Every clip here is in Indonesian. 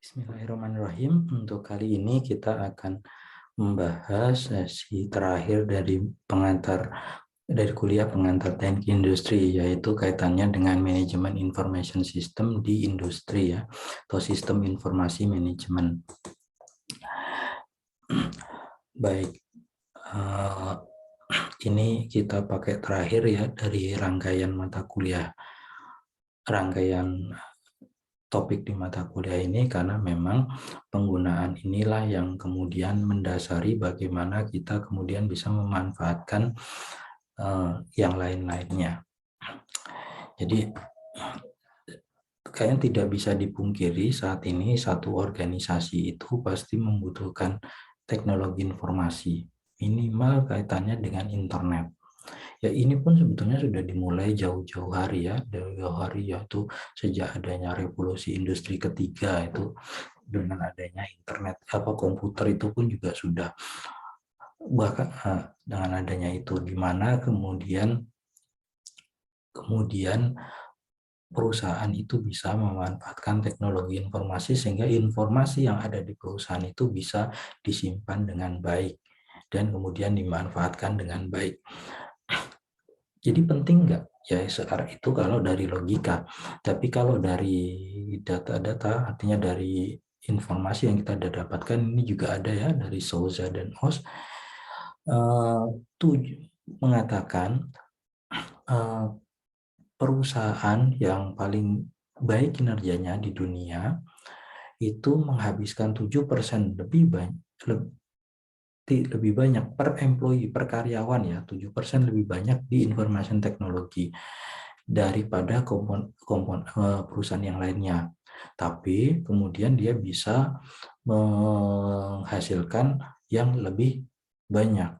Bismillahirrahmanirrahim. Untuk kali ini kita akan membahas sesi terakhir dari kuliah pengantar teknik industri, yaitu kaitannya dengan manajemen information system di industri ya, atau sistem informasi manajemen. Baik, ini kita pakai terakhir ya dari rangkaian mata kuliah, rangkaian topik di mata kuliah ini, karena memang penggunaan inilah yang kemudian mendasari bagaimana kita kemudian bisa memanfaatkan yang lain-lainnya. Jadi kayaknya tidak bisa dipungkiri saat ini satu organisasi itu pasti membutuhkan teknologi informasi, minimal kaitannya dengan internet. Ya ini pun sebetulnya sudah dimulai jauh-jauh hari ya, jauh-jauh hari, yaitu sejak adanya revolusi industri ketiga itu, dengan adanya internet komputer itu pun juga sudah, bahkan dengan adanya itu di mana kemudian perusahaan itu bisa memanfaatkan teknologi informasi sehingga informasi yang ada di perusahaan itu bisa disimpan dengan baik dan kemudian dimanfaatkan dengan baik. Jadi penting nggak? Ya sekarang itu kalau dari logika, tapi kalau dari data-data, artinya dari informasi yang kita dapatkan, ini juga ada ya dari Souza dan Oz, mengatakan perusahaan yang paling baik kinerjanya di dunia itu menghabiskan 7% lebih banyak per employee, per karyawan ya, 7% lebih banyak di information technology daripada perusahaan yang lainnya. Tapi kemudian dia bisa menghasilkan yang lebih banyak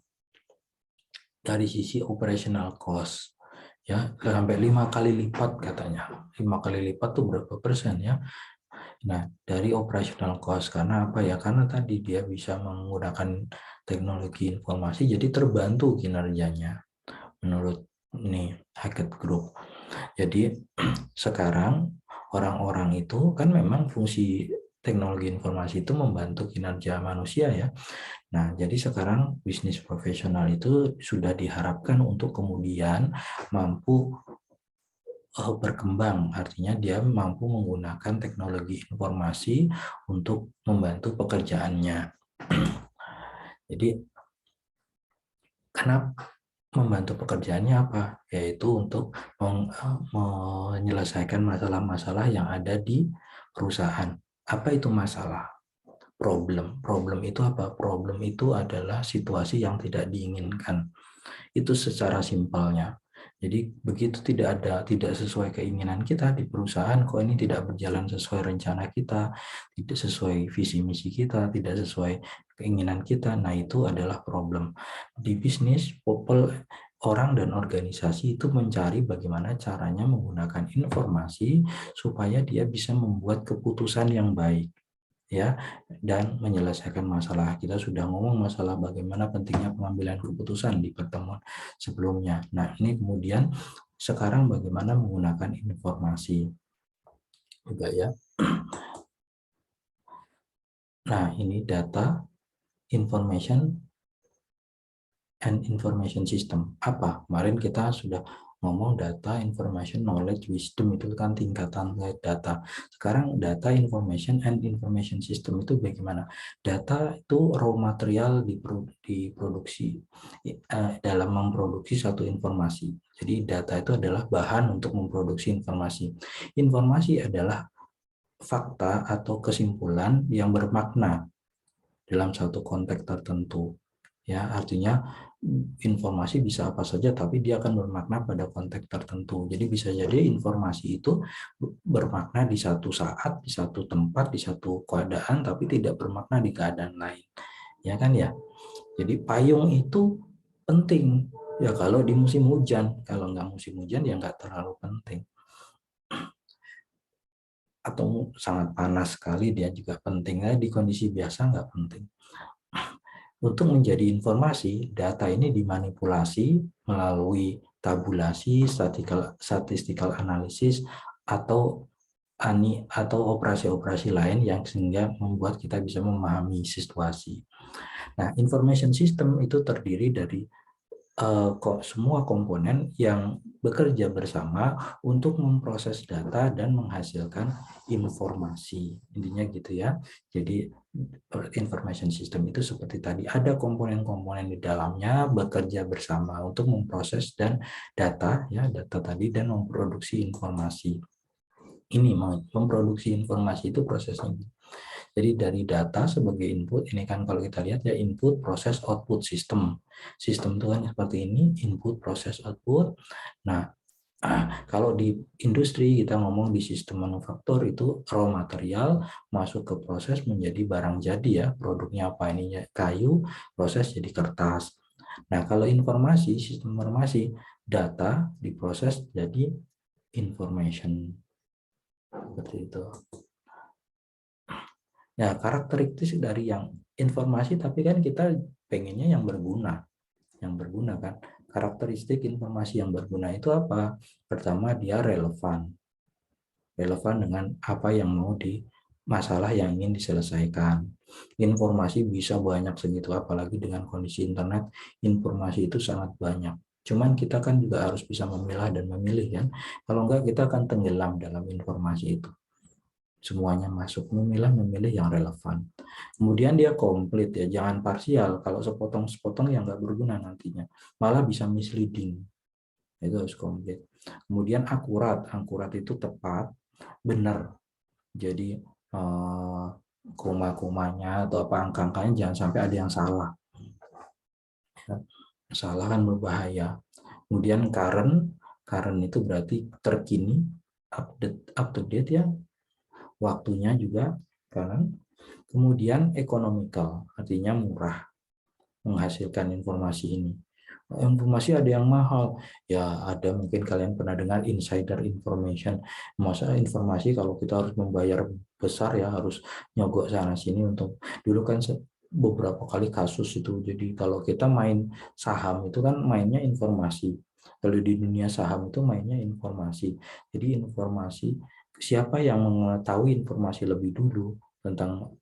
dari sisi operational cost ya, sampai 5 kali lipat katanya. 5 kali lipat tuh berapa persen ya? Nah, dari operational cost, karena apa ya? Karena tadi dia bisa menggunakan teknologi informasi, jadi terbantu kinerjanya menurut ini Hackett Group. Jadi sekarang orang-orang itu kan memang fungsi teknologi informasi itu membantu kinerja manusia ya. Nah, jadi sekarang bisnis profesional itu sudah diharapkan untuk kemudian mampu berkembang, artinya dia mampu menggunakan teknologi informasi untuk membantu pekerjaannya. Jadi kenapa membantu pekerjaannya apa? Yaitu untuk menyelesaikan masalah-masalah yang ada di perusahaan. Apa itu masalah? Problem. Problem itu apa? Problem itu adalah situasi yang tidak diinginkan. Itu secara simpelnya. Jadi begitu tidak sesuai keinginan kita di perusahaan, kok ini tidak berjalan sesuai rencana kita, tidak sesuai visi misi kita, tidak sesuai keinginan kita, nah itu adalah problem. Di bisnis, orang dan organisasi itu mencari bagaimana caranya menggunakan informasi supaya dia bisa membuat keputusan yang baik ya, dan menyelesaikan masalah. Kita sudah ngomong masalah bagaimana pentingnya pengambilan keputusan di pertemuan sebelumnya. Nah, ini kemudian sekarang bagaimana menggunakan informasi juga ya. Nah, ini data, information, and information system. Apa? Kemarin kita sudah ngomong data, information, knowledge, wisdom, itu kan tingkatan data. Sekarang data, information, and information system itu bagaimana? Data itu raw material diproduksi dalam memproduksi satu informasi. Jadi data itu adalah bahan untuk memproduksi informasi. Informasi adalah fakta atau kesimpulan yang bermakna dalam satu konteks tertentu. Ya, artinya informasi bisa apa saja, tapi dia akan bermakna pada konteks tertentu. Jadi bisa jadi informasi itu bermakna di satu saat, di satu tempat, di satu keadaan, tapi tidak bermakna di keadaan lain. Ya kan ya? Jadi payung itu penting. Ya kalau di musim hujan, kalau nggak musim hujan ya nggak terlalu penting. Atau sangat panas sekali dia juga penting. Nah, di kondisi biasa nggak penting. Untuk menjadi informasi, data ini dimanipulasi melalui tabulasi, statistical analysis, atau atau operasi-operasi lain yang sehingga membuat kita bisa memahami situasi. Nah, information system itu terdiri dari kok semua komponen yang bekerja bersama untuk memproses data dan menghasilkan informasi. Intinya gitu ya. Jadi information system itu seperti tadi ada komponen-komponen di dalamnya bekerja bersama untuk memproses dan data ya, data tadi dan memproduksi informasi. Ini memproduksi informasi itu prosesnya. Jadi dari data sebagai input, ini kan kalau kita lihat ya input, proses, output, sistem. Sistem itu kan seperti ini, input, proses, output. Nah, kalau di industri kita ngomong di sistem manufaktur itu raw material masuk ke proses menjadi barang jadi ya, produknya apa ini ya, kayu, proses jadi kertas. Nah, kalau informasi, sistem informasi, data diproses jadi information. Seperti itu. Ya, karakteristik dari yang informasi, tapi kan kita pengennya yang berguna. Yang berguna kan. Karakteristik informasi yang berguna itu apa? Pertama, dia relevan. Relevan dengan apa yang mau masalah yang ingin diselesaikan. Informasi bisa banyak segitu, apalagi dengan kondisi internet, informasi itu sangat banyak. Cuman kita kan juga harus bisa memilah dan memilih kan. Kalau enggak kita akan tenggelam dalam informasi itu. Semuanya masuk, memilih yang relevan. Kemudian dia komplit ya, jangan parsial. Kalau sepotong-sepotong yang nggak berguna nantinya, malah bisa misleading. Itu harus komplit. Kemudian akurat itu tepat, benar. Jadi koma-komanya atau apa angka-angkanya jangan sampai ada yang salah. Salah kan berbahaya. Kemudian current itu berarti terkini, up to date ya. Waktunya juga kan. Kemudian economical, artinya murah menghasilkan informasi ini. Informasi ada yang mahal, ya ada mungkin kalian pernah dengar insider information. Masa informasi kalau kita harus membayar besar ya harus nyogok sana sini untuk dulu kan beberapa kali kasus itu. Jadi kalau kita main saham itu kan mainnya informasi. Kalau di dunia saham itu mainnya informasi. Jadi informasi siapa yang mengetahui informasi lebih dulu tentang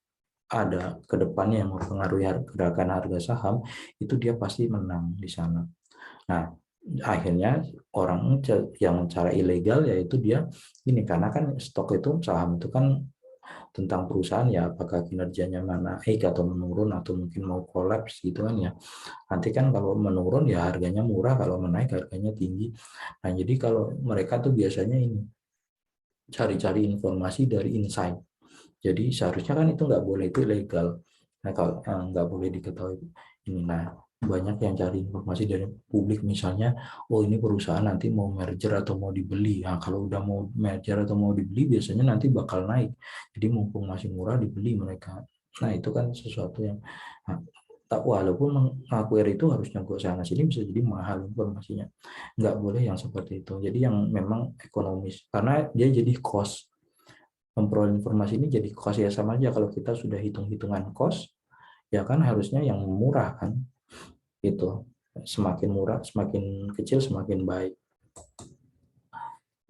ada ke depannya yang mempengaruhi gerakan harga saham, itu dia pasti menang di sana. Nah, akhirnya orang yang cara ilegal yaitu dia ini, karena kan stok itu saham itu kan tentang perusahaan ya, apakah kinerjanya naik atau menurun atau mungkin mau kolaps gitu kan ya. Nanti kan kalau menurun ya harganya murah, kalau menaik harganya tinggi. Nah, jadi kalau mereka tuh biasanya ini cari-cari informasi dari insight. Jadi seharusnya kan itu nggak boleh, itu ilegal. Nah, kalau nggak boleh diketahui ini. Nah, banyak yang cari informasi dari publik misalnya, oh ini perusahaan nanti mau merger atau mau dibeli. Nah, kalau udah mau merger atau mau dibeli biasanya nanti bakal naik. Jadi mumpung masih murah dibeli mereka. Nah, itu kan sesuatu yang tak, walaupun mengakuir itu harus nyogok sana sini bisa jadi mahal informasinya. Nggak boleh yang seperti itu. Jadi yang memang ekonomis karena dia jadi cost. Memperoleh informasi ini jadi cost ya, sama aja kalau kita sudah hitung-hitungan cost ya kan harusnya yang murah kan, itu semakin murah semakin kecil semakin baik.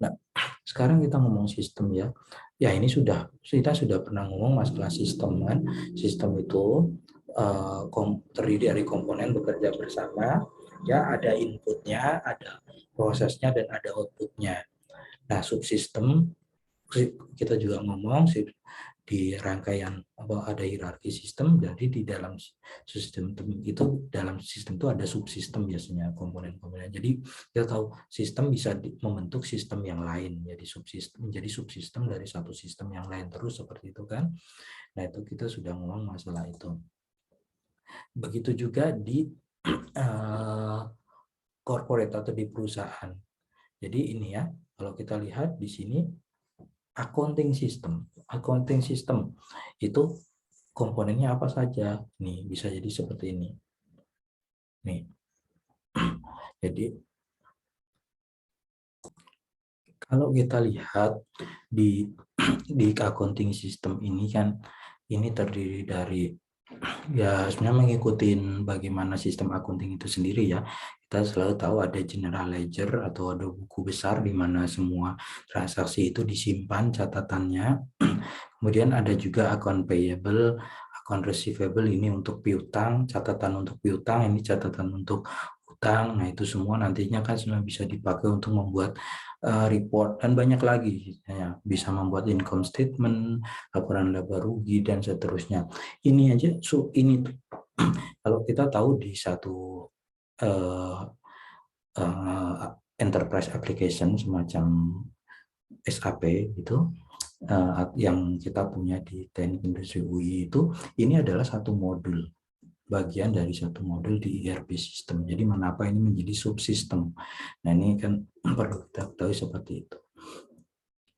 Nah, sekarang kita ngomong sistem ya. Ya ini kita sudah pernah ngomong masalah sistem kan. Sistem itu terdiri dari komponen bekerja bersama ya, ada inputnya, ada prosesnya dan ada outputnya. Nah, subsistem kita juga ngomong di rangkaian ada hierarki sistem, jadi di dalam sistem itu, dalam sistem itu ada subsistem biasanya komponen-komponen. Jadi kita tahu sistem bisa membentuk sistem yang lain, jadi subsistem menjadi subsistem dari satu sistem yang lain terus seperti itu kan. Nah, itu kita sudah ngomong masalah itu. Begitu juga di corporate atau di perusahaan. Jadi ini ya, kalau kita lihat di sini accounting system. Accounting system itu komponennya apa saja? Nih, bisa jadi seperti ini. Nih. Jadi kalau kita lihat di accounting system ini kan ini terdiri dari Ya, sebenarnya mengikuti bagaimana sistem accounting itu sendiri ya. Kita selalu tahu ada general ledger atau ada buku besar di mana semua transaksi itu disimpan catatannya. Kemudian ada juga account payable, account receivable ini untuk piutang, catatan untuk piutang, ini catatan untuk utang. Nah, itu semua nantinya kan sudah bisa dipakai untuk membuat report dan banyak lagi ya, bisa membuat income statement, laporan laba rugi dan seterusnya. Ini aja ini kalau kita tahu di satu uh, enterprise application semacam SAP itu yang kita punya di Teknik Industri UI itu, ini adalah satu modul, bagian dari satu modul di ERP system. Jadi mengapa ini menjadi subsistem? Nah, ini kan perlu kita ketahui seperti itu.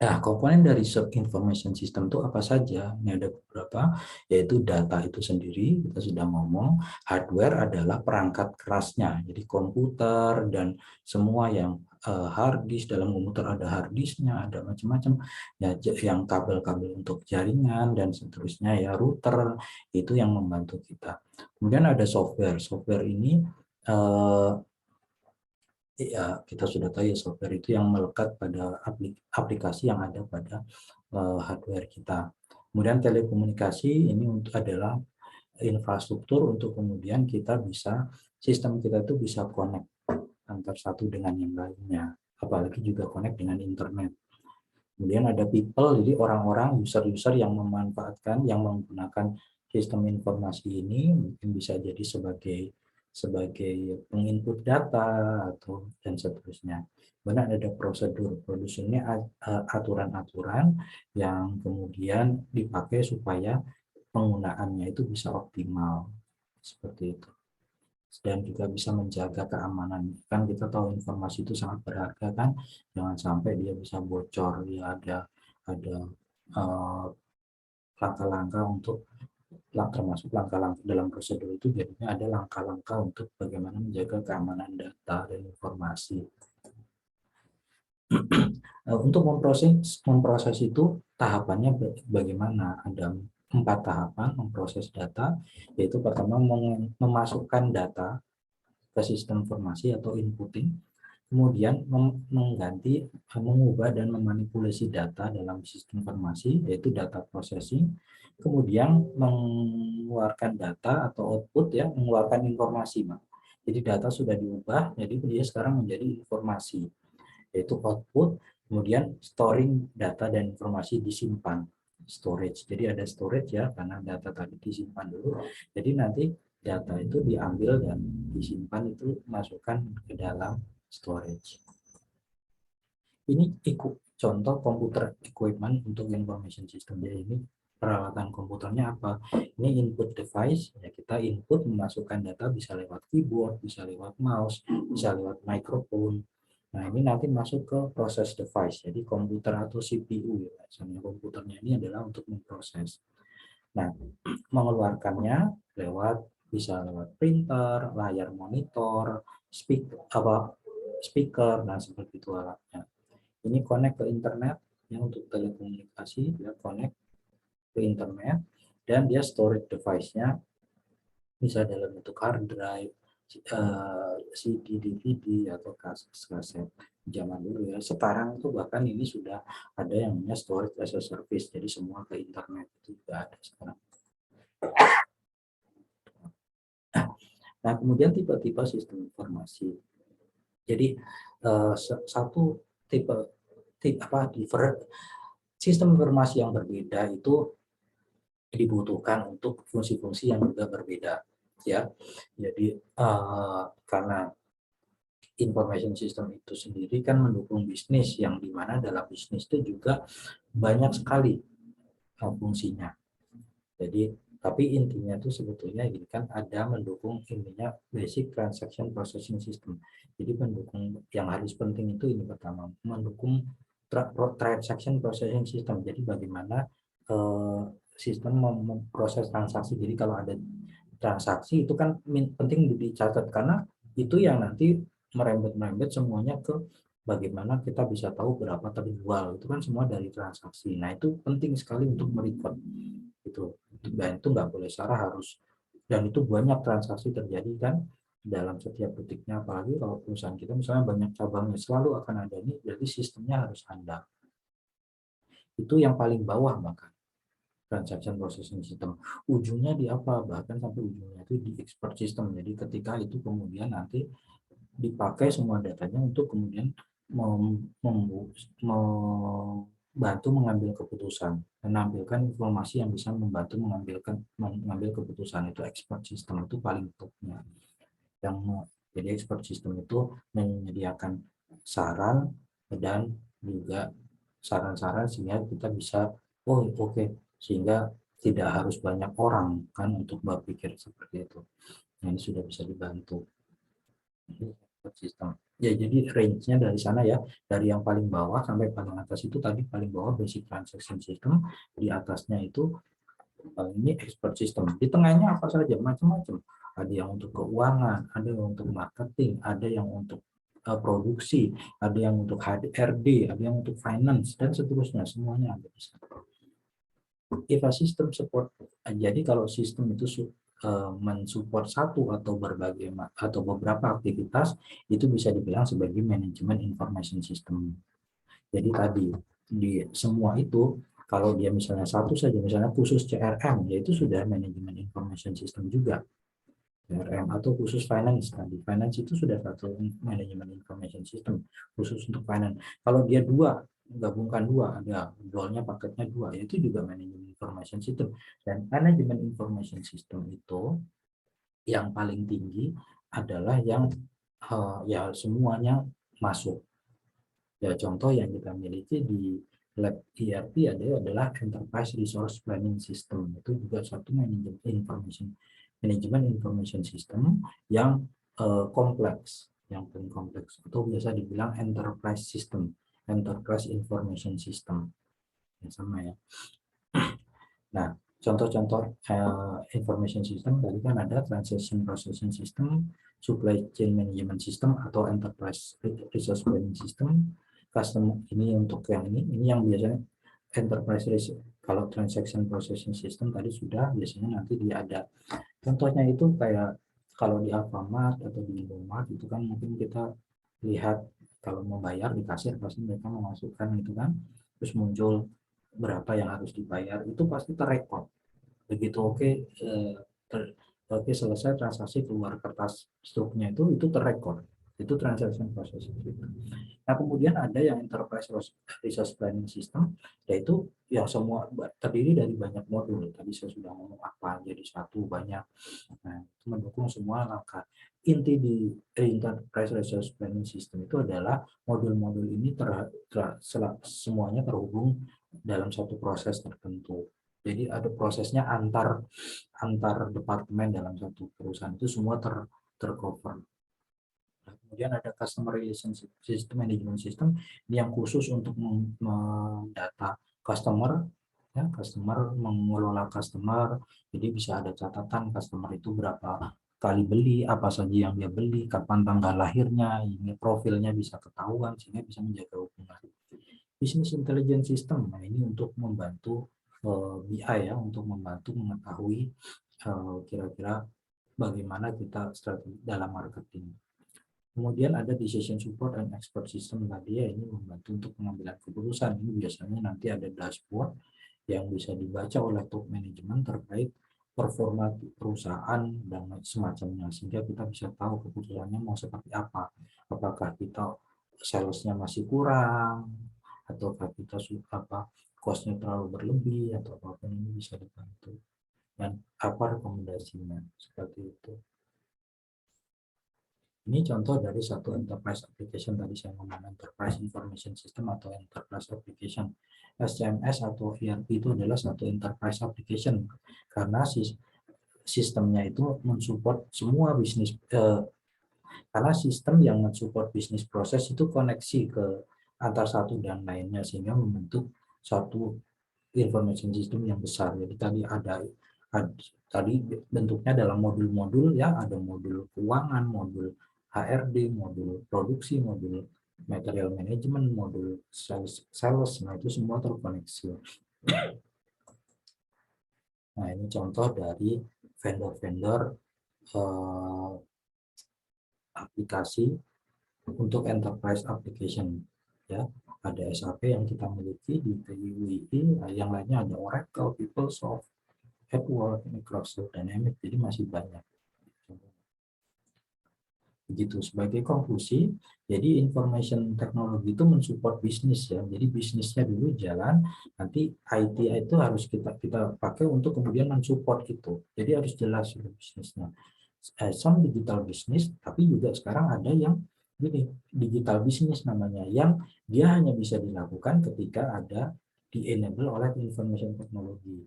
Nah, komponen dari information system itu apa saja? Ini ada beberapa, yaitu data itu sendiri, kita sudah ngomong. Hardware adalah perangkat kerasnya, jadi komputer dan semua yang hard disk. Dalam komputer ada hard disknya, ada macam-macam, ya, yang kabel-kabel untuk jaringan dan seterusnya, ya, router, itu yang membantu kita. Kemudian ada software. Software ini ya, kita sudah tahu ya, software itu yang melekat pada aplikasi yang ada pada hardware kita. Kemudian telekomunikasi ini adalah infrastruktur untuk kemudian kita bisa, sistem kita itu bisa connect antar satu dengan yang lainnya, apalagi juga connect dengan internet. Kemudian ada people, jadi orang-orang, user-user yang memanfaatkan, yang menggunakan sistem informasi ini, mungkin bisa jadi sebagai penginput data atau dan seterusnya. Kemudian ada prosedur, ini aturan-aturan yang kemudian dipakai supaya penggunaannya itu bisa optimal, seperti itu. Dan juga bisa menjaga keamanan. Kan kita tahu informasi itu sangat berharga kan, jangan sampai dia bisa bocor. Ya, ada langkah-langkah untuk, termasuk langkah-langkah dalam prosedur itu, jadinya ada langkah-langkah untuk bagaimana menjaga keamanan data dan informasi. Untuk memproses itu tahapannya bagaimana? Ada 4 tahapan memproses data, yaitu pertama memasukkan data ke sistem informasi atau inputting, kemudian mengganti, mengubah dan memanipulasi data dalam sistem informasi, yaitu data processing, kemudian mengeluarkan data atau output, ya, mengeluarkan informasi, Pak. Jadi data sudah diubah, jadi dia sekarang menjadi informasi, yaitu output. Kemudian storing data dan informasi disimpan, storage. Jadi ada storage, ya, karena data tadi disimpan dulu. Jadi nanti data itu diambil dan disimpan, itu masukkan ke dalam storage. Ini contoh komputer equipment untuk information system. Jadi ini peralatan komputernya apa? Ini input device, ya, kita input memasukkan data, bisa lewat keyboard, bisa lewat mouse, bisa lewat microphone. Nah, ini nanti masuk ke proses device, jadi komputer atau CPU, ya. Misalnya komputernya ini adalah untuk memproses. Nah, mengeluarkannya bisa lewat printer, layar monitor, speaker, nah seperti itu alatnya. Ini connect ke internet, ya, untuk telekomunikasi, dia connect ke internet, dan dia storage device-nya bisa dalam bentuk hard drive, CD, DVD, atau kaset zaman dulu, ya. Sekarang itu bahkan ini sudah ada yang namanya storage as a service, jadi semua ke internet itu juga ada sekarang. Nah, kemudian tipe-tipe sistem informasi. Jadi satu tipe sistem informasi yang berbeda itu dibutuhkan untuk fungsi-fungsi yang juga berbeda, ya. Jadi karena information system itu sendiri kan mendukung bisnis, yang dimana dalam bisnis itu juga banyak sekali fungsinya. Jadi tapi intinya itu sebetulnya ini kan ada mendukung intinya basic transaction processing system. Jadi mendukung yang harus penting itu ini pertama, mendukung transaction processing system. Jadi bagaimana sistem memproses transaksi. Jadi kalau ada transaksi itu kan penting dicatat, karena itu yang nanti merembet semuanya ke bagaimana kita bisa tahu berapa terjual. Itu kan semua dari transaksi. Nah, itu penting sekali untuk merecord itu, dan itu nggak boleh salah, harus, dan itu banyak transaksi terjadi kan dalam setiap detiknya, apalagi kalau perusahaan kita misalnya banyak cabangnya, selalu akan ada ini, jadi sistemnya harus handal. Itu yang paling bawah, bahkan transaction processing system. Ujungnya di apa? Bahkan sampai ujungnya itu di expert system. Jadi ketika itu kemudian nanti dipakai semua datanya untuk kemudian membantu mengambil keputusan, menampilkan informasi yang bisa membantu mengambil keputusan. Itu expert system, itu paling topnya. Jadi expert system itu menyediakan saran dan juga saran-saran sehingga kita bisa, oh oke, sehingga tidak harus banyak orang kan untuk berpikir seperti itu. Nah, ini sudah bisa dibantu sistem. Ya, jadi range-nya dari sana ya, dari yang paling bawah sampai paling atas itu tadi paling bawah basic transaction system, di atasnya itu ini expert system. Di tengahnya apa saja, macam-macam. Ada yang untuk keuangan, ada yang untuk marketing, ada yang untuk produksi, ada yang untuk HRD, ada yang untuk finance, dan seterusnya. Semuanya ada di sana. If a system support, jadi kalau sistem itu mensupport satu atau berbagai atau beberapa aktivitas, itu bisa dibilang sebagai manajemen information system. Jadi tadi di semua itu, kalau dia misalnya satu saja, misalnya khusus CRM, yaitu sudah manajemen information system juga. CRM atau khusus finance tadi. Finance itu sudah satu manajemen information system khusus untuk finance. Kalau dia dua, gabungkan dua, ada jualnya paketnya dua, itu juga manajemen information system. Dan manajemen information system itu yang paling tinggi adalah yang ya semuanya masuk. Ya, contoh yang kita miliki di lab ERP adalah Enterprise Resource Planning System. Itu juga satu manajemen information system yang kompleks, yang paling kompleks. Atau biasa dibilang enterprise system, enterprise information system. Ya, sama ya. Nah, contoh-contoh information system tadi kan ada transaction processing system, supply chain management system atau enterprise resource planning system, custom ini untuk yang ini yang biasanya enterprise risk. Kalau transaction processing system tadi sudah, biasanya nanti dia ada contohnya itu kayak kalau di Alfamart atau di Indomaret itu kan mungkin kita lihat kalau mau bayar di kasir pasti mereka memasukkan itu kan, terus muncul berapa yang harus dibayar, itu pasti terekod. Begitu oke selesai transaksi, keluar kertas struknya itu terekod, itu transaction processing. Nah, kemudian ada yang enterprise resource planning system, yaitu yang semua terdiri dari banyak modul. Tadi saya sudah ngomong apa jadi satu banyak. Nah, itu mendukung semua langkah. Inti di enterprise resource planning system itu adalah modul-modul ini semuanya terhubung dalam satu proses tertentu. Jadi ada prosesnya antar departemen dalam satu perusahaan, itu semua tercover. Kemudian ada customer relationship system, management system, ini yang khusus untuk mendata customer, ya, customer, mengelola customer. Jadi bisa ada catatan customer itu berapa kali beli, apa saja yang dia beli, kapan tanggal lahirnya, ini profilnya bisa ketahuan sehingga bisa menjaga hubungan. Business intelligence system, nah ini untuk membantu BI ya, untuk membantu mengetahui kira-kira bagaimana kita strategi dalam marketing. Kemudian ada decision support dan expert system tadi ya, ini membantu untuk pengambilan keputusan. Ini biasanya nanti ada dashboard yang bisa dibaca oleh top manajemen terkait performa perusahaan dan semacamnya, sehingga kita bisa tahu keputusannya mau seperti apa. Apakah kita salesnya masih kurang, ataukah kita suka cost-nya terlalu berlebih, atau apapun, ini bisa dibantu. Dan apa rekomendasinya seperti itu. Ini contoh dari satu enterprise application, tadi saya ngomong enterprise information system atau enterprise application. SCMS atau ERP itu adalah satu enterprise application karena sistemnya itu mensupport semua bisnis, karena sistem yang mensupport bisnis proses itu koneksi ke antar satu dan lainnya sehingga membentuk satu information system yang besar. Jadi tadi bentuknya dalam modul-modul ya, ada modul keuangan, modul HRD, modul produksi, modul material management, modul sales, nah itu semua terkoneksi. Nah, ini contoh dari vendor-vendor aplikasi untuk enterprise application. Ya, ada SAP yang kita miliki di PWI, yang lainnya ada Oracle, PeopleSoft, Edward, Microsoft Dynamics, jadi masih banyak. Begitu sebagai konklusi, jadi information technology itu mensupport bisnis ya. Jadi bisnisnya dulu jalan, nanti IT itu harus kita pakai untuk kemudian mensupport itu. Jadi harus jelas bisnisnya. Some digital business, tapi juga sekarang ada yang gini, digital business namanya, yang dia hanya bisa dilakukan ketika ada di-enable oleh information technology.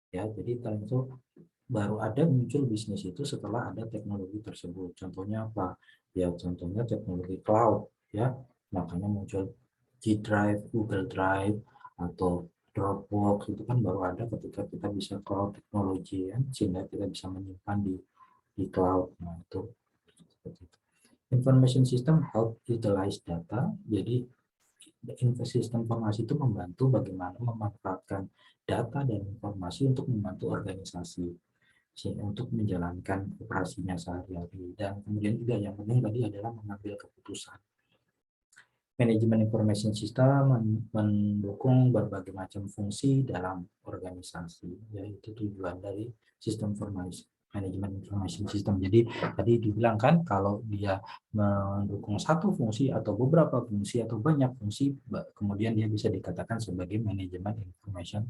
Ya, jadi tentu baru ada muncul bisnis itu setelah ada teknologi tersebut. Contohnya apa? Ya, contohnya teknologi cloud, ya. Makanya muncul G Drive, Google Drive, atau Dropbox, itu kan baru ada ketika kita bisa cloud teknologi, ya, sehingga kita bisa menyimpan di cloud. Nah, itu seperti itu. Information system help utilize data. Jadi sistem informasi itu membantu bagaimana memanfaatkan data dan informasi untuk membantu organisasi untuk menjalankan operasinya sehari-hari. Dan kemudian juga yang penting tadi adalah mengambil keputusan. Manajemen information system mendukung berbagai macam fungsi dalam organisasi, yaitu tujuan dari sistem informasi manajemen information system. Jadi tadi dibilang kan kalau dia mendukung satu fungsi atau beberapa fungsi atau banyak fungsi, kemudian dia bisa dikatakan sebagai manajemen information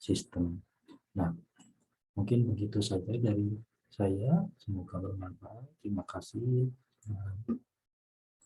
system. Nah, mungkin begitu saja dari saya. Semoga bermanfaat. Terima kasih.